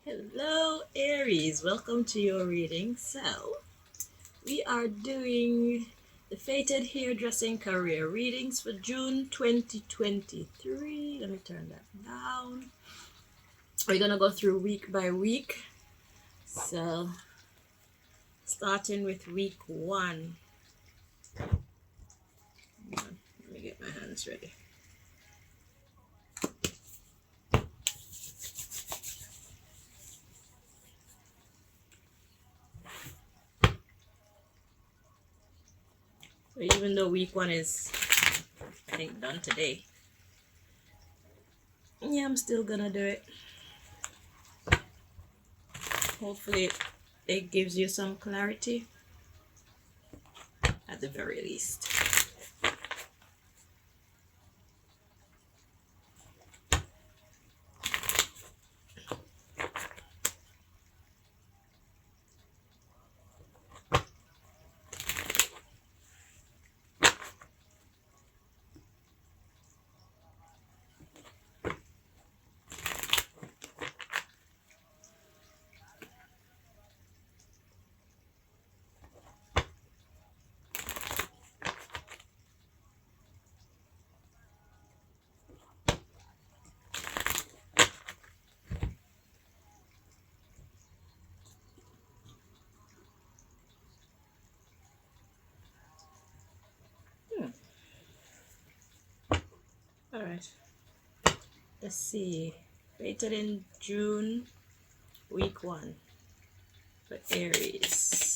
Hello, Aries. Welcome to your reading. So, we are doing the Fated Hairdressing Career readings for June 2023. Let me turn that down. We're going to go through week by week. So, starting with week 1. Let me get my hands ready. So even though week 1 is, I think, done today, yeah, I'm still gonna do it. Hopefully it gives you some clarity at the very least. All right. Let's see. Fated in June, week 1 for Aries.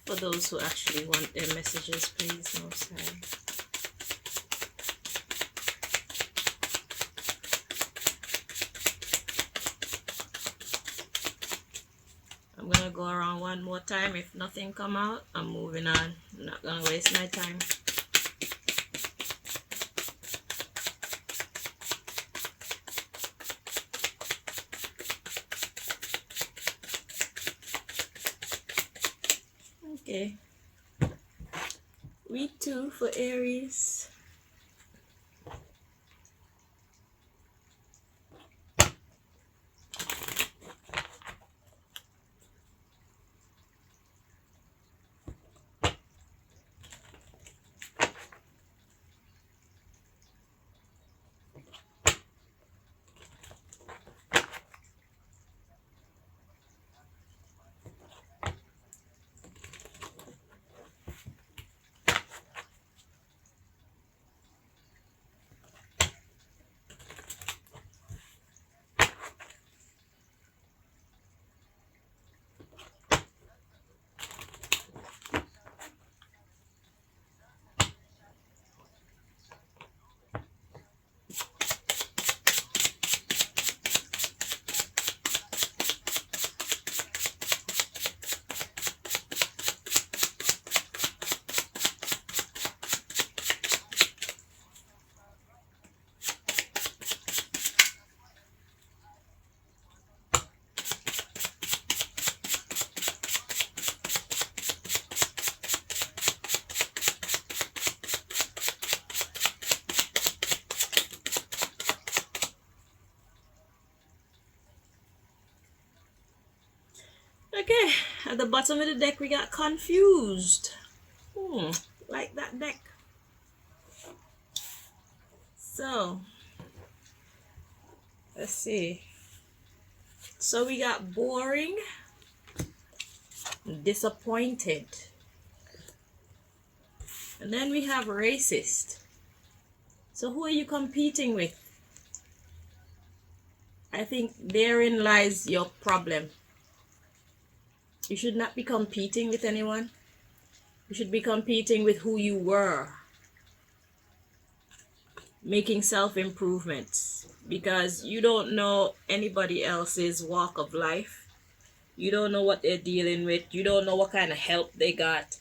For those who actually want their messages, please, no sorry. I'm gonna go around one more time. If nothing come out, I'm moving on. I'm not gonna waste my time. Okay. Week 2 for Aries. Okay, at the bottom of the deck we got confused. Like that deck. So, let's see. So we got boring, disappointed, and then we have racist. So who are you competing with? I think therein lies your problem. You should not be competing with anyone. You should be competing with who you were, making self-improvements, because you don't know anybody else's walk of life. You don't know what they're dealing with. You don't know what kind of help they got.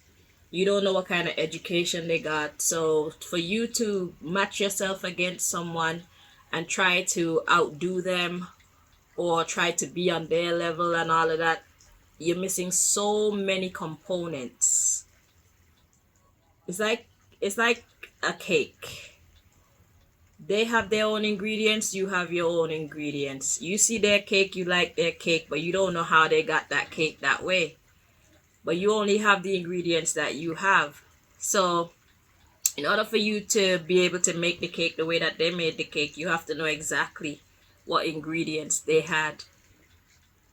You don't know what kind of education they got. So for you to match yourself against someone and try to outdo them or try to be on their level and all of that, you're missing so many components. It's like a cake. They have their own ingredients, you have your own ingredients. You see their cake, you like their cake, but you don't know how they got that cake that way. But you only have the ingredients that you have. So in order for you to be able to make the cake the way that they made the cake, you have to know exactly what ingredients they had,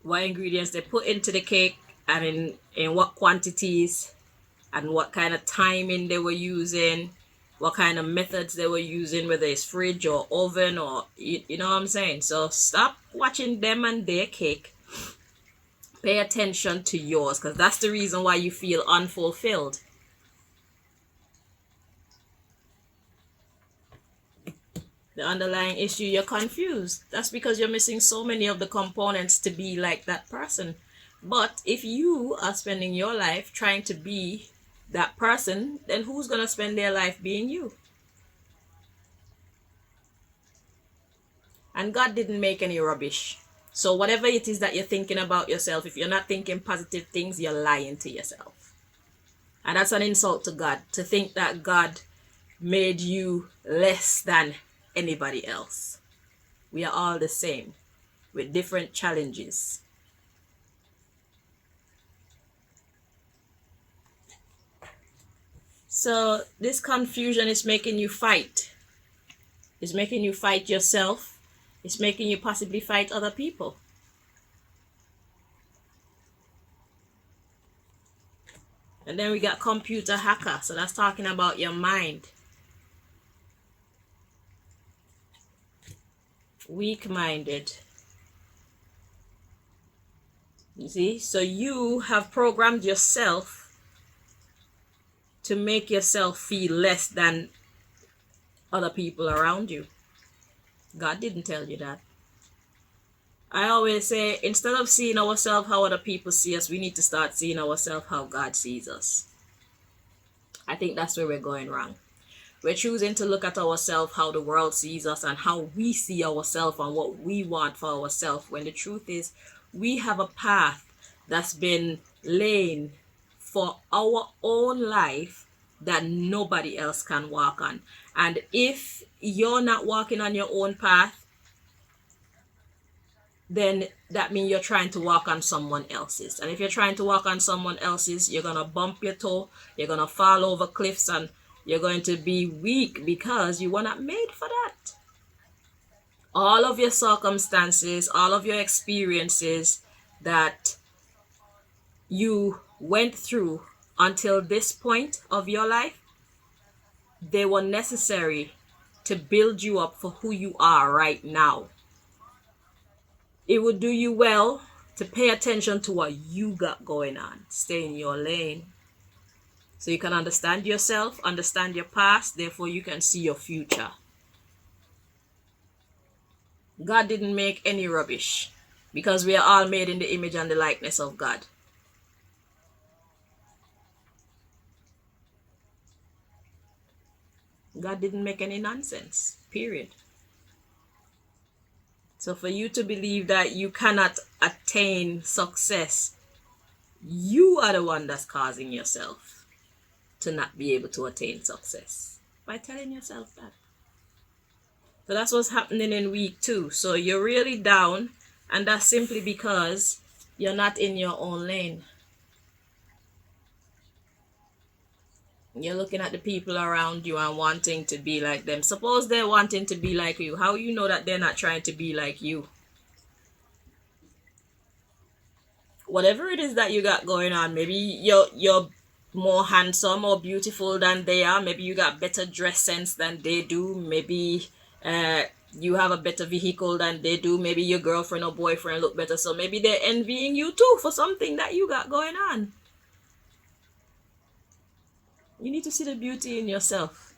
what ingredients they put into the cake, and in what quantities, and what kind of timing they were using, what kind of methods they were using, whether it's fridge or oven, or you know what I'm saying. So stop watching them and their cake. Pay attention to yours, because that's the reason why you feel unfulfilled. The underlying issue, you're confused. That's because you're missing so many of the components to be like that person. But if you are spending your life trying to be that person, then who's going to spend their life being you? And God didn't make any rubbish. So whatever it is that you're thinking about yourself, if you're not thinking positive things, you're lying to yourself. And that's an insult to God, to think that God made you less than anybody else. We are all the same with different challenges. So this confusion is making you fight. It's making you fight yourself. It's making you possibly fight other people. And then we got computer hacker. So that's talking about your mind. Weak-minded. You see? So you have programmed yourself to make yourself feel less than other people around you. God didn't tell you that. I always say, instead of seeing ourselves how other people see us, we need to start seeing ourselves how God sees us. I think that's where we're going wrong. We're choosing to look at ourselves how the world sees us and how we see ourselves and what we want for ourselves, when the truth is we have a path that's been laid for our own life that nobody else can walk on. And if you're not walking on your own path, then that means you're trying to walk on someone else's. And if you're trying to walk on someone else's, you're going to bump your toe, you're going to fall over cliffs, and you're going to be weak because you were not made for that. All of your circumstances, all of your experiences that you went through until this point of your life, they were necessary to build you up for who you are right now. It would do you well to pay attention to what you got going on. Stay in your lane so you can understand yourself, understand your past, therefore you can see your future. God didn't make any rubbish, because we are all made in the image and the likeness of God. God didn't make any nonsense, period. So for you to believe that you cannot attain success, you are the one that's causing yourself to not be able to attain success by telling yourself that. So that's what's happening in week 2. So you're really down, and that's simply because you're not in your own lane. You're looking at the people around you and wanting to be like them. Suppose they're wanting to be like you. How you know that they're not trying to be like you? Whatever it is that you got going on, maybe you're more handsome or beautiful than they are. Maybe you got better dress sense than they do. Maybe you have a better vehicle than they do. Maybe your girlfriend or boyfriend look better, so maybe they're envying you too for something that you got going on. You need to see the beauty in yourself.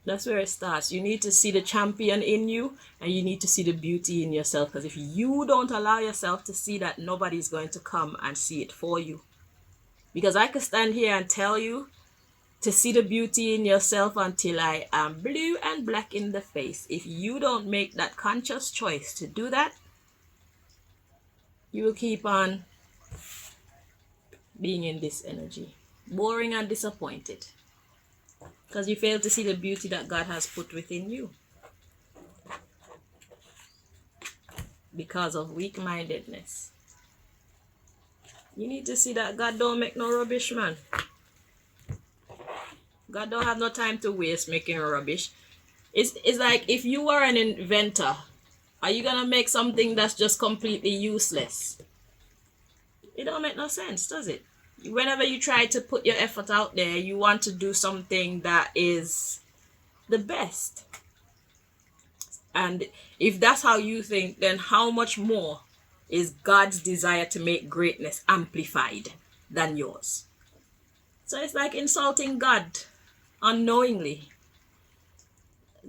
That's where it starts. You need to see the champion in you, and you need to see the beauty in yourself, because if you don't allow yourself to see that, nobody's going to come and see it for you. Because I could stand here and tell you to see the beauty in yourself until I am blue and black in the face. If you don't make that conscious choice to do that, you will keep on being in this energy, boring and disappointed, because you fail to see the beauty that God has put within you because of weak-mindedness. You need to see that God don't make no rubbish, man. God don't have no time to waste making rubbish. It's like, if you are an inventor, are you gonna make something that's just completely useless? It don't make no sense, does it? Whenever you try to put your effort out there, you want to do something that is the best. And if that's how you think, then how much more is God's desire to make greatness amplified than yours? So it's like insulting God unknowingly.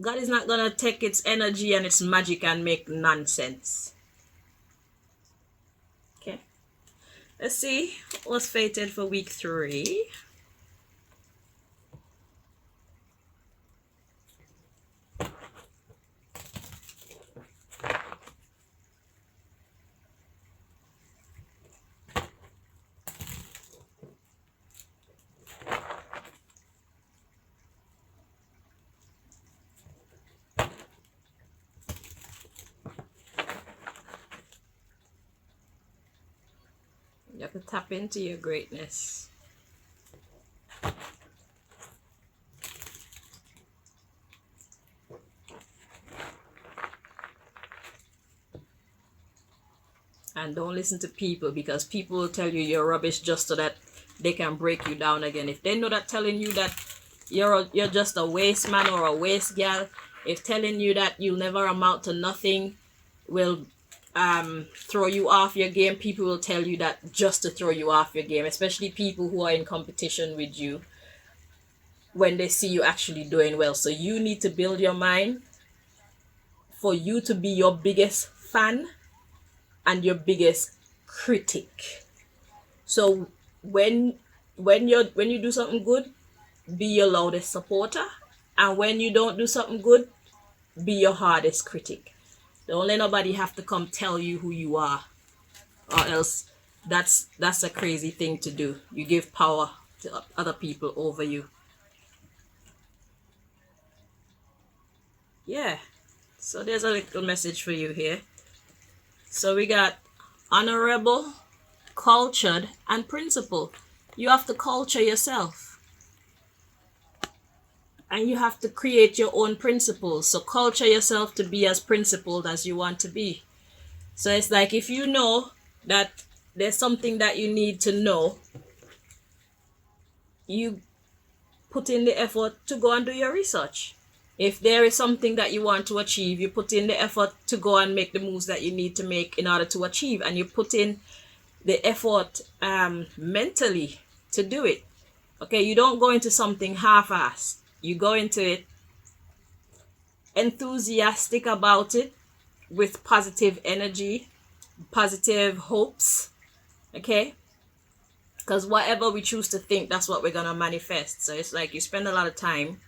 God is not going to take its energy and its magic and make nonsense. Okay. Let's see what's fated for week 3. You have to tap into your greatness. And don't listen to people, because people will tell you you're rubbish just so that they can break you down again. If they know that telling you that you're just a waste man or a waste gal, if telling you that you'll never amount to nothing will throw you off your game, people will tell you that just to throw you off your game, especially people who are in competition with you when they see you actually doing well. So you need to build your mind for you to be your biggest fan and your biggest critic. So when you do something good, be your loudest supporter, and when you don't do something good, be your hardest critic. Don't let nobody have to come tell you who you are, or else that's a crazy thing to do. You give power to other people over you. Yeah, so there's a little message for you here. So we got honorable, cultured, and principled. You have to culture yourself, and you have to create your own principles. So culture yourself to be as principled as you want to be. So it's like, if you know that there's something that you need to know, you put in the effort to go and do your research. If there is something that you want to achieve, you put in the effort to go and make the moves that you need to make in order to achieve, and you put in the effort mentally to do it. Okay, you don't go into something half-assed. You go into it enthusiastic about it, with positive energy, positive hopes. Okay, because whatever we choose to think, that's what we're gonna manifest. So it's like you spend a lot of time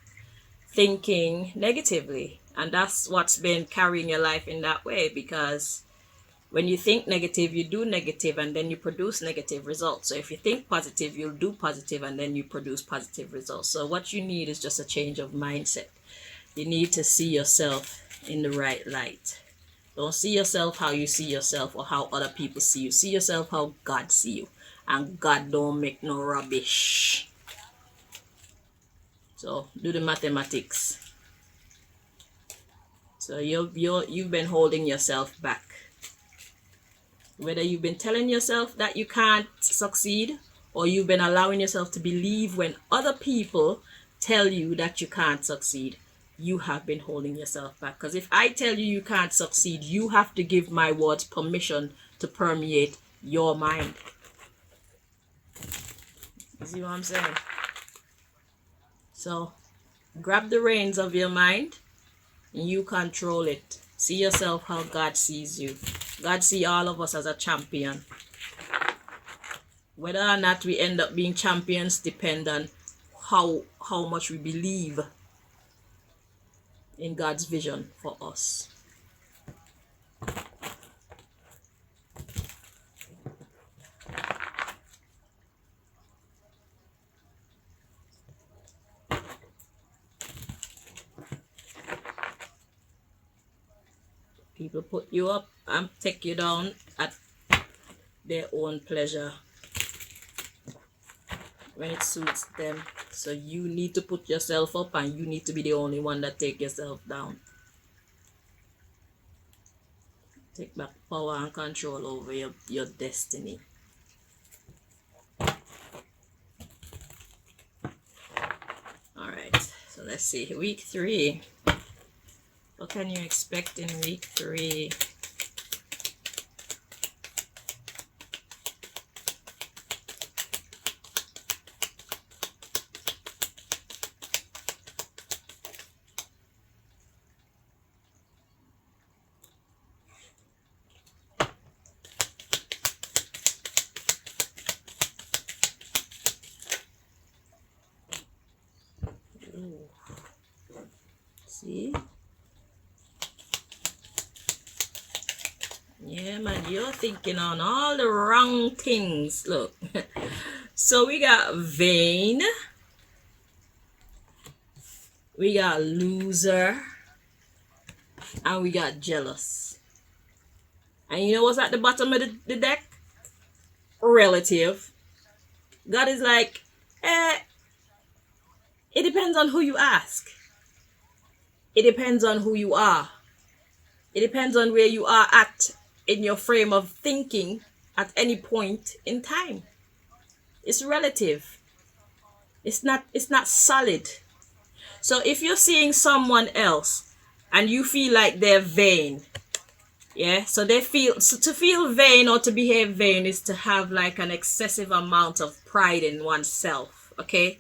thinking negatively, and that's what's been carrying your life in that way, because when you think negative, you do negative, and then you produce negative results. So if you think positive, you'll do positive, and then you produce positive results. So what you need is just a change of mindset. You need to see yourself in the right light. Don't see yourself how you see yourself or how other people see you. See yourself how God see you, and God don't make no rubbish. So do the mathematics. So you've been holding yourself back. Whether you've been telling yourself that you can't succeed, or you've been allowing yourself to believe when other people tell you that you can't succeed. you have been holding yourself back. Because if I tell you you can't succeed, you have to give my words permission to permeate your mind. You see what I'm saying? So grab the reins of your mind and you control it. See yourself how God sees you. God sees all of us as a champion. Whether or not we end up being champions depend on how much we believe in God's vision for us. People put you up and take you down at their own pleasure when it suits them. So you need to put yourself up and you need to be the only one that take yourself down. Take back power and control over your destiny. Alright, so let's see. Week 3. What can you expect in week 3? See? Yeah, man, you're thinking on all the wrong things. Look. So we got vain. We got loser. And we got jealous. And you know what's at the bottom of the deck? Relative. God is like, it depends on who you ask. It depends on who you are. It depends on where you are at in your frame of thinking at any point in time. It's relative. It's not solid. So if you're seeing someone else and you feel like they're vain, yeah, so they feel, so to feel vain or to behave vain is to have like an excessive amount of pride in oneself, okay?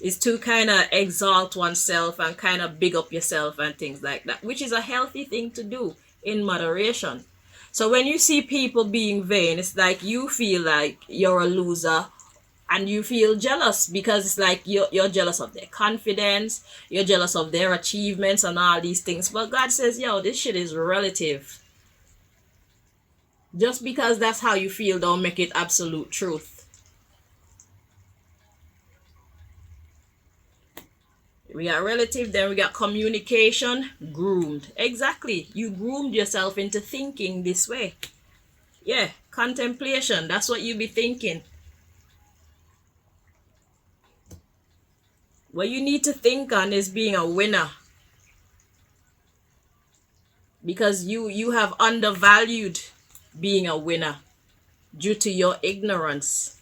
Is to kind of exalt oneself and kind of big up yourself and things like that, which is a healthy thing to do in moderation. So when you see people being vain, it's like you feel like you're a loser and you feel jealous because it's like you're jealous of their confidence, you're jealous of their achievements and all these things. But God says, yo, this shit is relative. Just because that's how you feel don't make it absolute truth. We got relative, then we got communication, groomed. Exactly. You groomed yourself into thinking this way. Yeah, contemplation. That's what you be thinking. What you need to think on is being a winner. Because you have undervalued being a winner due to your ignorance.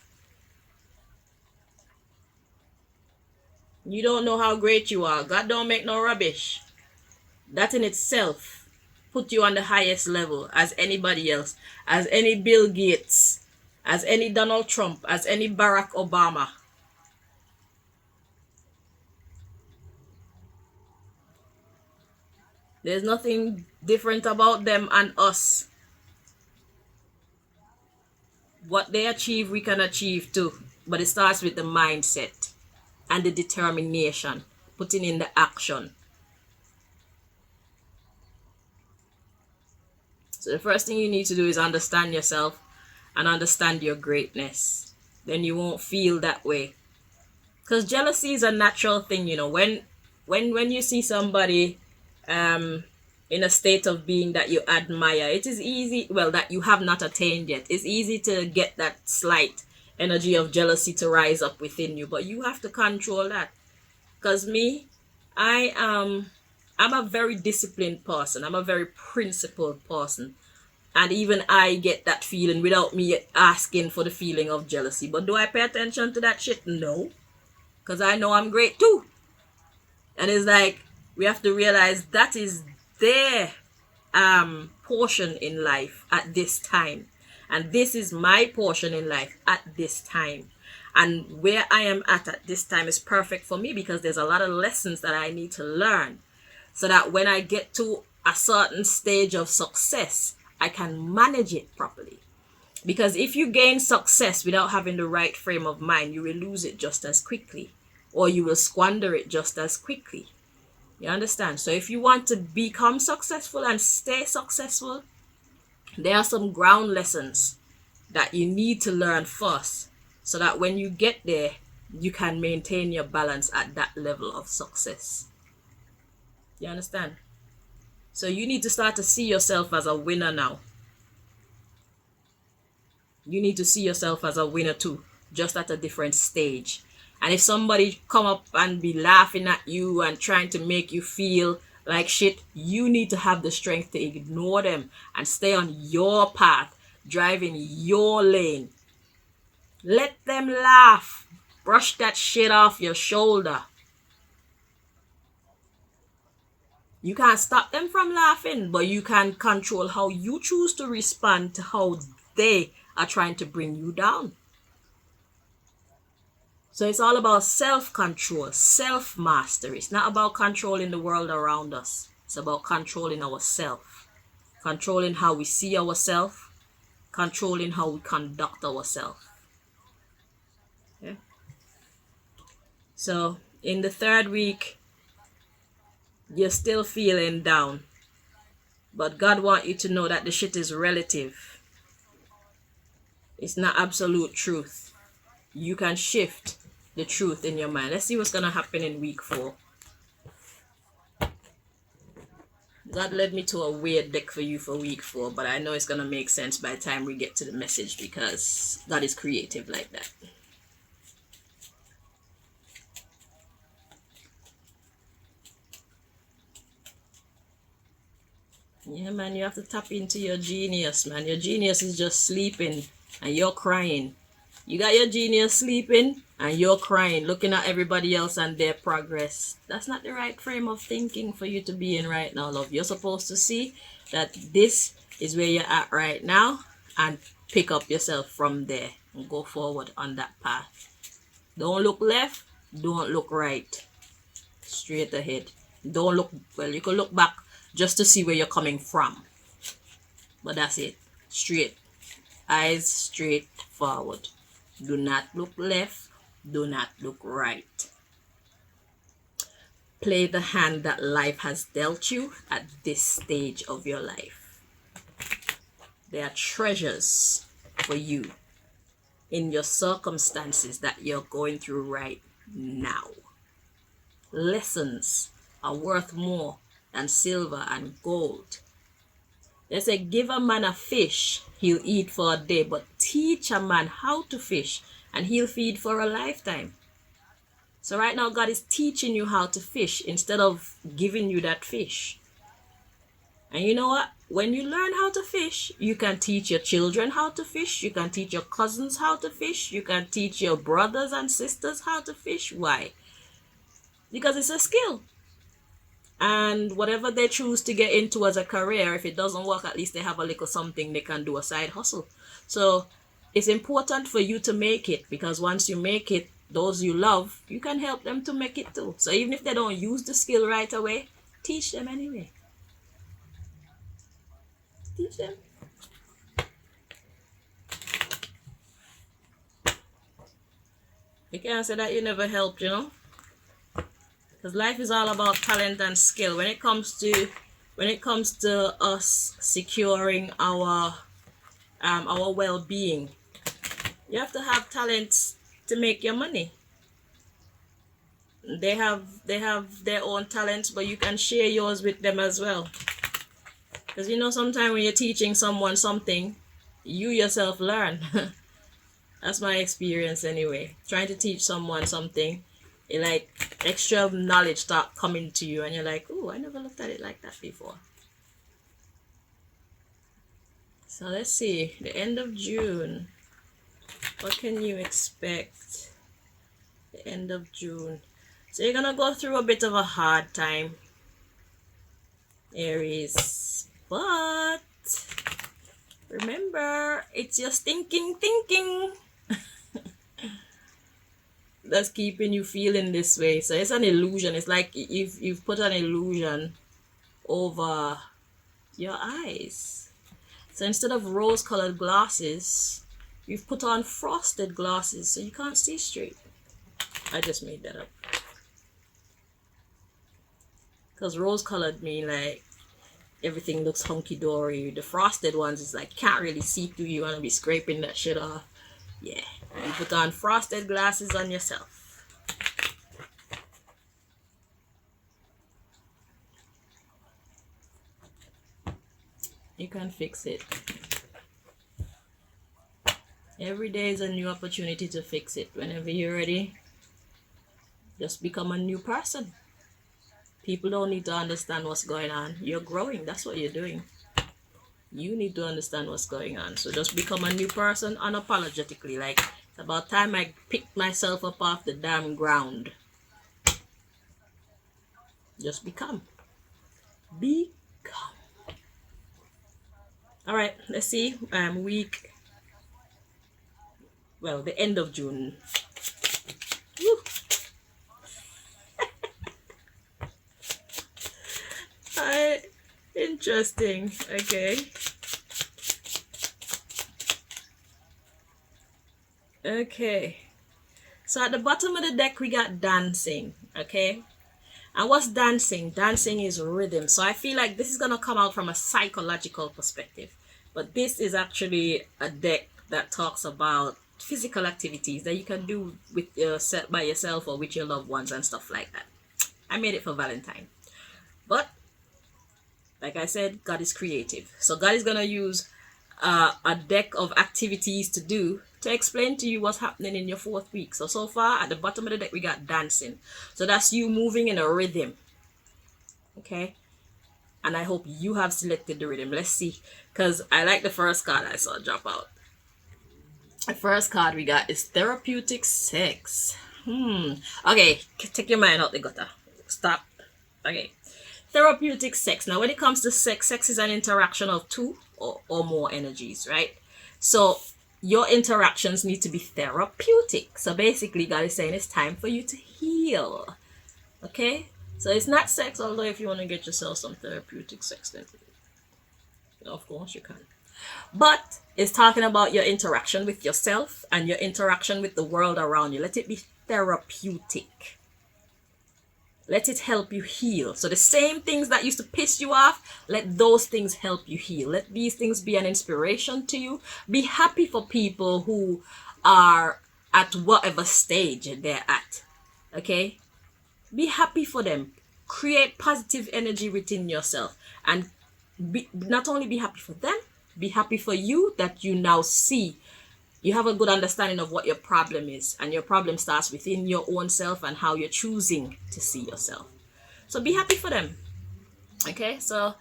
You don't know how great you are. God don't make no rubbish. That in itself put you on the highest level as anybody else, as any Bill Gates, as any Donald Trump, as any Barack Obama. There's nothing different about them and us. What they achieve, we can achieve too. But it starts with the mindset and the determination, putting in the action. So the first thing you need to do is understand yourself and understand your greatness. Then you won't feel that way. Because jealousy is a natural thing, you know. When you see somebody in a state of being that you admire, it is easy, well, that you have not attained yet. It's easy to get that slight energy of jealousy to rise up within you, but you have to control that. Because me, I'm a very disciplined person. I'm a very principled person. And even I get that feeling without me asking for the feeling of jealousy. But do I pay attention to that shit? No. Because I know I'm great too. And it's like, We have to realize that is their portion in life at this time, and this is my portion in life at this time. And where I am at this time is perfect for me, because there's a lot of lessons that I need to learn, so that when I get to a certain stage of success, I can manage it properly. Because if you gain success without having the right frame of mind, you will lose it just as quickly, or you will squander it just as quickly. You understand? So if you want to become successful and stay successful, there are some ground lessons that you need to learn first, so that when you get there, you can maintain your balance at that level of success. You understand? So you need to start to see yourself as a winner now. You need to see yourself as a winner too, just at a different stage. And if somebody come up and be laughing at you and trying to make you feel like shit, you need to have the strength to ignore them and stay on your path, drive in your lane. Let them laugh. Brush that shit off your shoulder. You can't stop them from laughing, but you can control how you choose to respond to how they are trying to bring you down. So it's all about self-control, self-mastery. It's not about controlling the world around us. It's about controlling ourselves, controlling how we see ourselves, controlling how we conduct ourselves. Yeah. So in the third week, you're still feeling down, but God wants you to know that the shit is relative. It's not absolute truth. You can shift the truth in your mind. Let's see what's going to happen in week 4. God led me to a weird deck for you for week 4, but I know it's going to make sense by the time we get to the message, because God is creative like that. Yeah, man, you have to tap into your genius, man. Your genius is just sleeping and you're crying. You got your genius sleeping and you're crying, looking at everybody else and their progress. That's not the right frame of thinking for you to be in right now, love. You're supposed to see that this is where you're at right now and pick up yourself from there and go forward on that path. Don't look left, don't look right. Straight ahead. Don't look, well, you can look back just to see where you're coming from. But that's it. Straight. Eyes straight forward. Do not look left. Do not look right. Play the hand that life has dealt you at this stage of your life. There are treasures for you in your circumstances that you're going through right now. Lessons are worth more than silver and gold. They say, give a man a fish, he'll eat for a day, but teach a man how to fish, and he'll feed for a lifetime. So right now, God is teaching you how to fish instead of giving you that fish. And you know what? When you learn how to fish, you can teach your children how to fish. You can teach your cousins how to fish. You can teach your brothers and sisters how to fish. Why? Because it's a skill. And whatever they choose to get into as a career, if it doesn't work, at least they have a little something they can do, a side hustle. So it's important for you to make it, because once you make it, those you love, you can help them to make it too. So even if they don't use the skill right away, teach them anyway. Teach them. You can't say that you never helped, you know? Because life is all about talent and skill. When it comes to us securing our well-being, you have to have talents to make your money. They have their own talents, but you can share yours with them as well. Because you know, sometimes when you're teaching someone something, you yourself learn. That's my experience anyway. Trying to teach someone something, it like extra knowledge start coming to you, and you're like, oh, I never looked at it like that before. So let's see, the end of June. What can you expect? The end of June. So you're gonna go through a bit of a hard time. Aries. But remember, it's your stinking thinking that's keeping you feeling this way. So it's an illusion. It's like you've put an illusion over your eyes. So instead of rose-colored glasses, you've put on frosted glasses so you can't see straight. I just made that up. Because rose-colored mean like everything looks hunky-dory. The frosted ones is like can't really see through. You want to be scraping that shit off. Yeah, you put on frosted glasses on yourself. You can fix it. Every day is a new opportunity to fix it. Whenever you're ready, just become a new person. People don't need to understand what's going on. You're growing. That's what you're doing. You need to understand what's going on. So just become a new person unapologetically. Like, it's about time I picked myself up off the damn ground. Just become. Become. All right, let's see. The end of June. Woo. Interesting. Okay. Okay. So at the bottom of the deck, we got dancing. Okay. And what's dancing? Dancing is rhythm. So I feel like this is going to come out from a psychological perspective. But this is actually a deck that talks about physical activities that you can do with yourself, by yourself, or with your loved ones and stuff like that. I made it for Valentine. But like I said, God is creative. So God is going to use a deck of activities to do to explain to you what's happening in your 4th week. So far, at the bottom of the deck, we got dancing. So that's you moving in a rhythm. Okay? And I hope you have selected the rhythm. Let's see. Because I like the first card I saw drop out. The first card we got is therapeutic sex. Okay, take your mind out the gutter. Stop. Okay. Therapeutic sex. Now, when it comes to sex, sex is an interaction of two or more energies, right? So your interactions need to be therapeutic. So basically, God is saying it's time for you to heal. Okay? So it's not sex, although if you want to get yourself some therapeutic sex, then of course you can. But it's talking about your interaction with yourself and your interaction with the world around you. Let it be therapeutic. Let it help you heal. So the same things that used to piss you off, let those things help you heal. Let these things be an inspiration to you. Be happy for people who are at whatever stage they're at. Okay? Be happy for them. Create positive energy within yourself. And not only be happy for them, be happy for you that you now see. You have a good understanding of what your problem is, and your problem starts within your own self and how you're choosing to see yourself. So be happy for them. Okay, so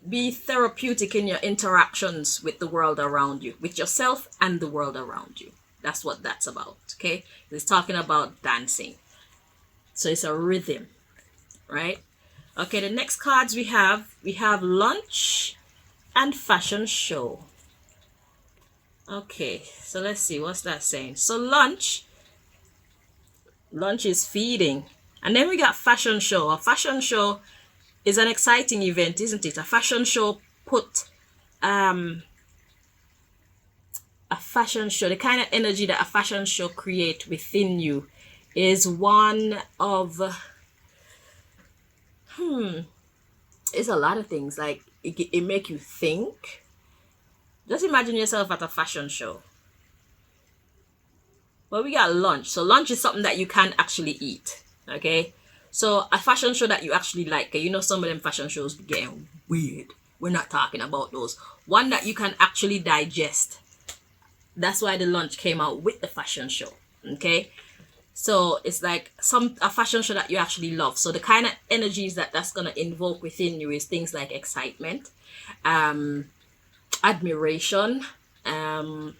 be therapeutic in your interactions with the world around you, with yourself and the world around you. That's what that's about. Okay, it's talking about dancing. So it's a rhythm, right? Okay, the next cards we have lunch and fashion show. Okay, so let's see what's that saying. So lunch is feeding, and then we got fashion show. A fashion show is an exciting event, isn't it? A fashion show the kind of energy that a fashion show create within you is one of it's a lot of things. Like it make you think. Just imagine yourself at a fashion show. Well, we got lunch. So lunch is something that you can actually eat. Okay? So a fashion show that you actually like. You know, some of them fashion shows be getting weird. We're not talking about those. One that you can actually digest. That's why the lunch came out with the fashion show. Okay? So it's like a fashion show that you actually love. So the kind of energies that's gonna invoke within you is things like excitement, admiration, so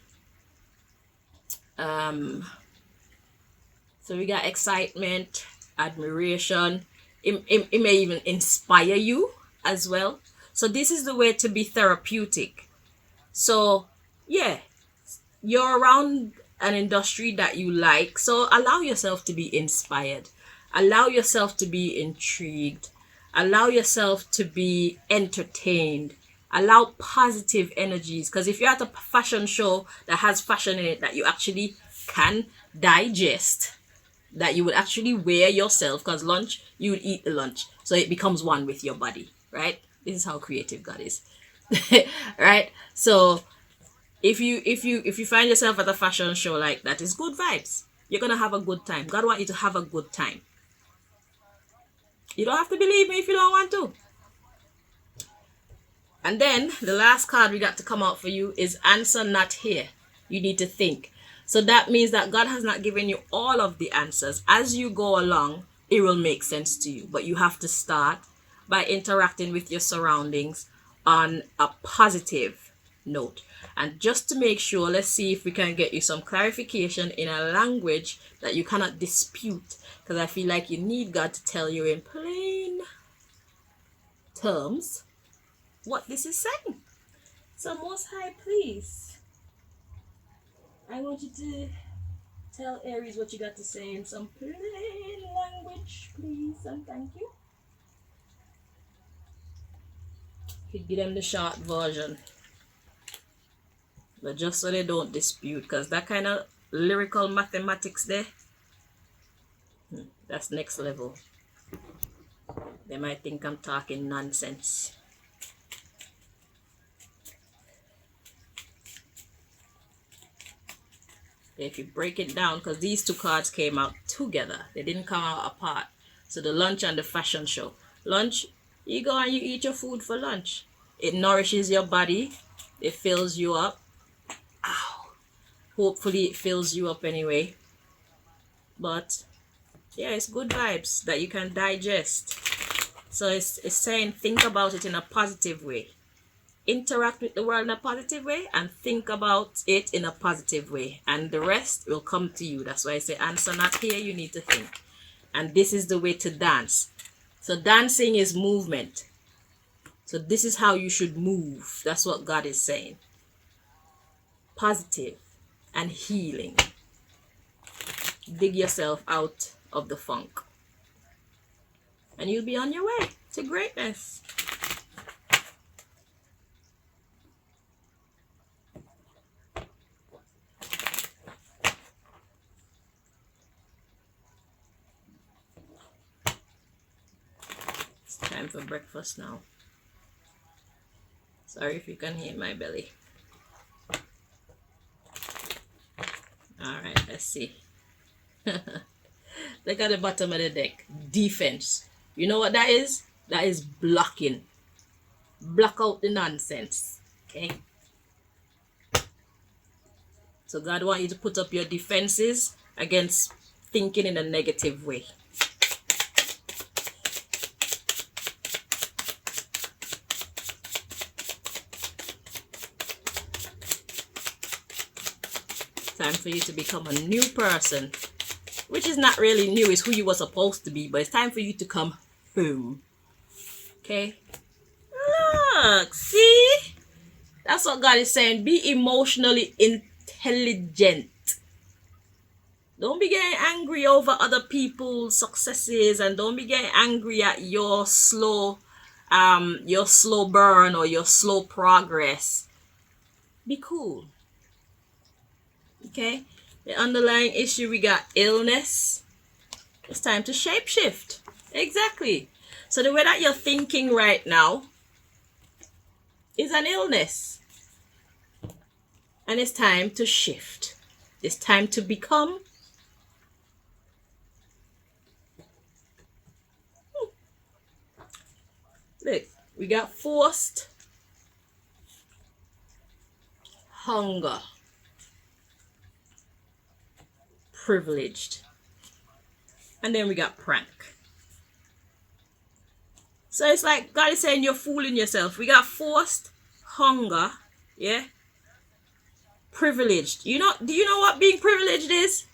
we got excitement, admiration, It may even inspire you as well. So this is the way to be therapeutic. So yeah, you're around an industry that you like, so allow yourself to be inspired, allow yourself to be intrigued, allow yourself to be entertained, allow positive energies. Because if you're at a fashion show that has fashion in it that you actually can digest, that you would actually wear yourself, because lunch, you would eat the lunch, so it becomes one with your body, right? This is how creative God is. Right? So if you find yourself at a fashion show like that, it's good vibes. You're gonna have a good time. God want you to have a good time. You don't have to believe me if you don't want to. And then the last card we got to come out for you is answer not here. You need to think. So that means that God has not given you all of the answers. As you go along, it will make sense to you. But you have to start by interacting with your surroundings on a positive note. And just to make sure, let's see if we can get you some clarification in a language that you cannot dispute. Because I feel like you need God to tell you in plain terms what this is saying. So Most High, please, I want you to tell Aries what you got to say in some plain language, please, and thank you. You give them the short version, but just so they don't dispute, because that kind of lyrical mathematics there, that's next level. They might think I'm talking nonsense. If you break it down, because these two cards came out together, they didn't come out apart. So the lunch and the fashion show. Lunch, you go and you eat your food for lunch. It nourishes your body. It fills you up. Ow. Hopefully it fills you up anyway. But yeah, it's good vibes that you can digest. So it's saying think about it in a positive way. Interact with the world in a positive way and think about it in a positive way, and the rest will come to you. That's why I say answer not here, you need to think. And this is the way to dance. So dancing is movement. So this is how you should move. That's what God is saying. Positive and healing. Dig yourself out of the funk, and you'll be on your way to greatness. Time for breakfast now. Sorry if you can hear my belly. Alright, let's see. Look at the bottom of the deck. Defense. You know what that is? That is blocking. Block out the nonsense. Okay? So God wants you to put up your defenses against thinking in a negative way. Time for you to become a new person, which is not really new, it's who you were supposed to be, but it's time for you to come home. Okay? Look, see? That's what God is saying. Be emotionally intelligent. Don't be getting angry over other people's successes, and don't be getting angry at your slow burn or your slow progress. Be cool. Okay? The underlying issue, we got illness. It's time to shapeshift. Exactly. So the way that you're thinking right now is an illness. And it's time to shift. It's time to become. Look, we got forced hunger. Privileged. And then we got prank. So it's like God is saying you're fooling yourself. We got forced hunger, yeah? Privileged. Do you know what being privileged is?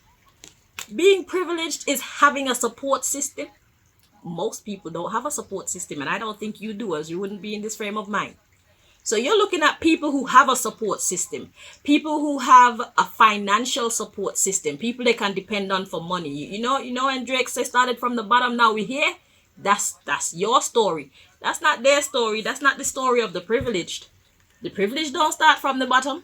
Being privileged is having a support system. most people don't have a support system, and I don't think you do, as you wouldn't be in this frame of mind. So you're looking at people who have a support system, people who have a financial support system, people they can depend on for money. You know, when Drake said started from the bottom, now we're here. That's your story. That's not their story. That's not the story of the privileged. The privileged don't start from the bottom.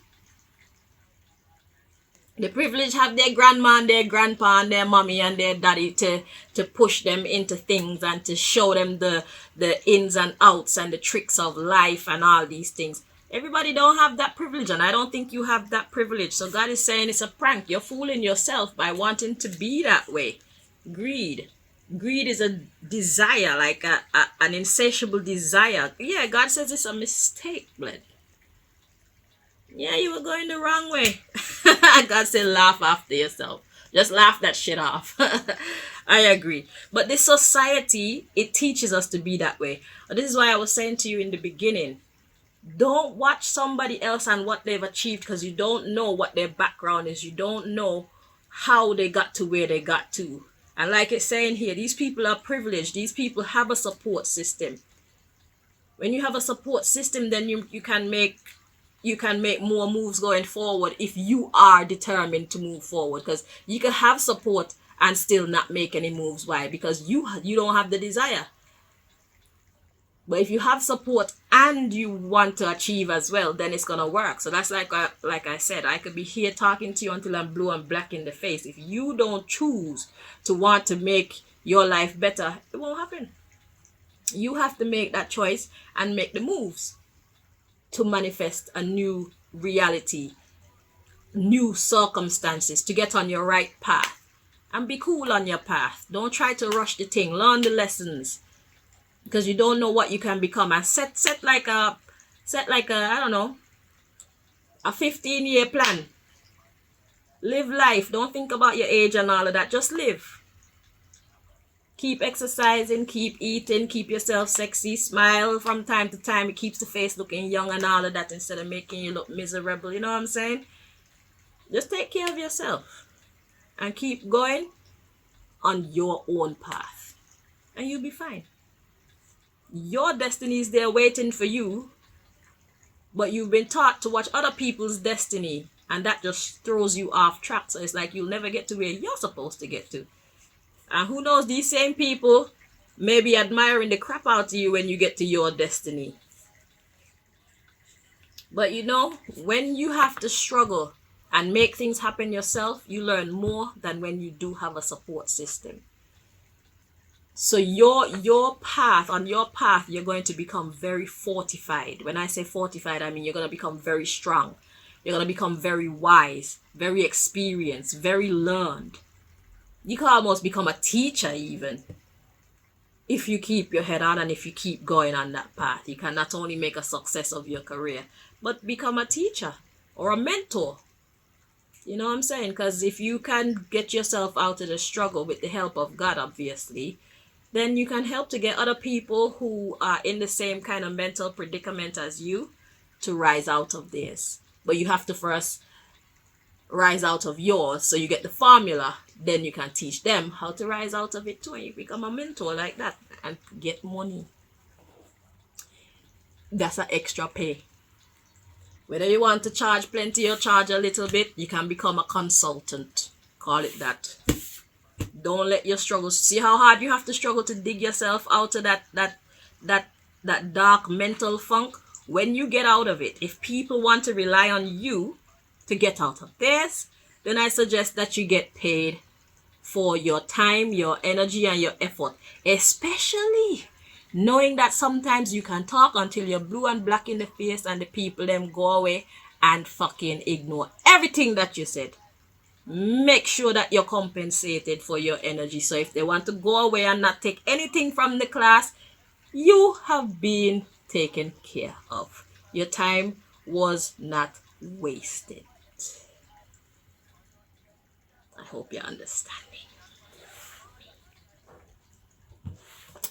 The privileged have their grandma and their grandpa and their mommy and their daddy to push them into things and to show them the ins and outs and the tricks of life and all these things. Everybody don't have that privilege, and I don't think you have that privilege. So God is saying it's a prank. You're fooling yourself by wanting to be that way. Greed is a desire, like an insatiable desire. Yeah, God says it's a mistake, blood. Yeah, you were going the wrong way. God said laugh after yourself. Just laugh that shit off. I agree. But this society, it teaches us to be that way. This is why I was saying to you in the beginning, don't watch somebody else and what they've achieved, because you don't know what their background is. You don't know how they got to where they got to. And like it's saying here, these people are privileged. These people have a support system. When you have a support system, then you can make more moves going forward if you are determined to move forward, because you can have support and still not make any moves. Why? Because you don't have the desire. But if you have support and you want to achieve as well, then it's gonna work. So that's like I said, I could be here talking to you until I'm blue and black in the face. If you don't choose to want to make your life better, it won't happen. You have to make that choice and make the moves to manifest a new reality, new circumstances, to get on your right path. And be cool on your path. Don't try to rush the thing. Learn the lessons, because you don't know what you can become. And set like a I don't know, a 15-year plan. Live life. Don't think about your age and all of that. Just live. Keep exercising, keep eating, keep yourself sexy, smile from time to time. It keeps the face looking young and all of that, instead of making you look miserable. You know what I'm saying? Just take care of yourself and keep going on your own path, and you'll be fine. Your destiny is there waiting for you, but you've been taught to watch other people's destiny, and that just throws you off track. So it's like you'll never get to where you're supposed to get to. And who knows, these same people may be admiring the crap out of you when you get to your destiny. But you know, when you have to struggle and make things happen yourself, you learn more than when you do have a support system. So your path, on your path, you're going to become very fortified. When I say fortified, I mean you're going to become very strong. You're going to become very wise, very experienced, very learned. You can almost become a teacher even, if you keep your head on and if you keep going on that path. You can not only make a success of your career, but become a teacher or a mentor. You know what I'm saying? Because if you can get yourself out of the struggle with the help of God, obviously, then you can help to get other people who are in the same kind of mental predicament as you to rise out of theirs. But you have to first rise out of yours, so you get the formula. Then you can teach them how to rise out of it too, and you become a mentor like that and get money. That's an extra pay. Whether you want to charge plenty or charge a little bit, you can become a consultant. Call it that. Don't let your struggles, see how hard you have to struggle to dig yourself out of that dark mental funk. When you get out of it, if people want to rely on you to get out of this, then I suggest that you get paid for your time, your energy, and your effort. Especially knowing that sometimes you can talk until you're blue and black in the face and the people them go away and fucking ignore everything that you said. Make sure that you're compensated for your energy. So if they want to go away and not take anything from the class, you have been taken care of. Your time was not wasted. I hope you're understanding.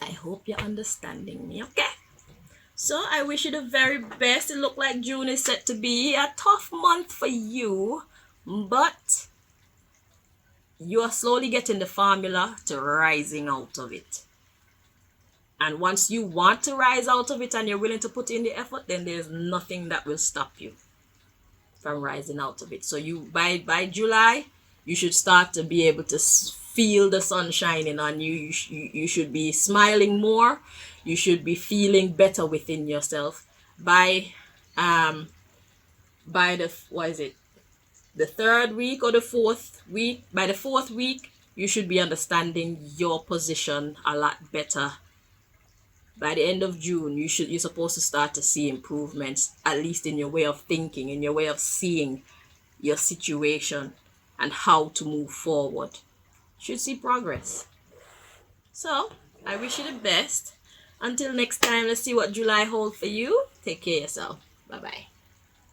I hope you're understanding me, okay? So I wish you the very best. It looks like June is set to be a tough month for you, but you are slowly getting the formula to rising out of it. And once you want to rise out of it and you're willing to put in the effort, then there's nothing that will stop you from rising out of it. So you by July, you should start to be able to feel the sun shining on you. You should be smiling more. You should be feeling better within yourself. Um by the what is it? The third week or the fourth week? By the fourth week, you should be understanding your position a lot better. By the end of June, you're supposed to start to see improvements, at least in your way of thinking, in your way of seeing your situation and how to move forward. You should see progress. So I wish you the best. Until next time, let's see what July holds for you. Take care of yourself. Bye bye.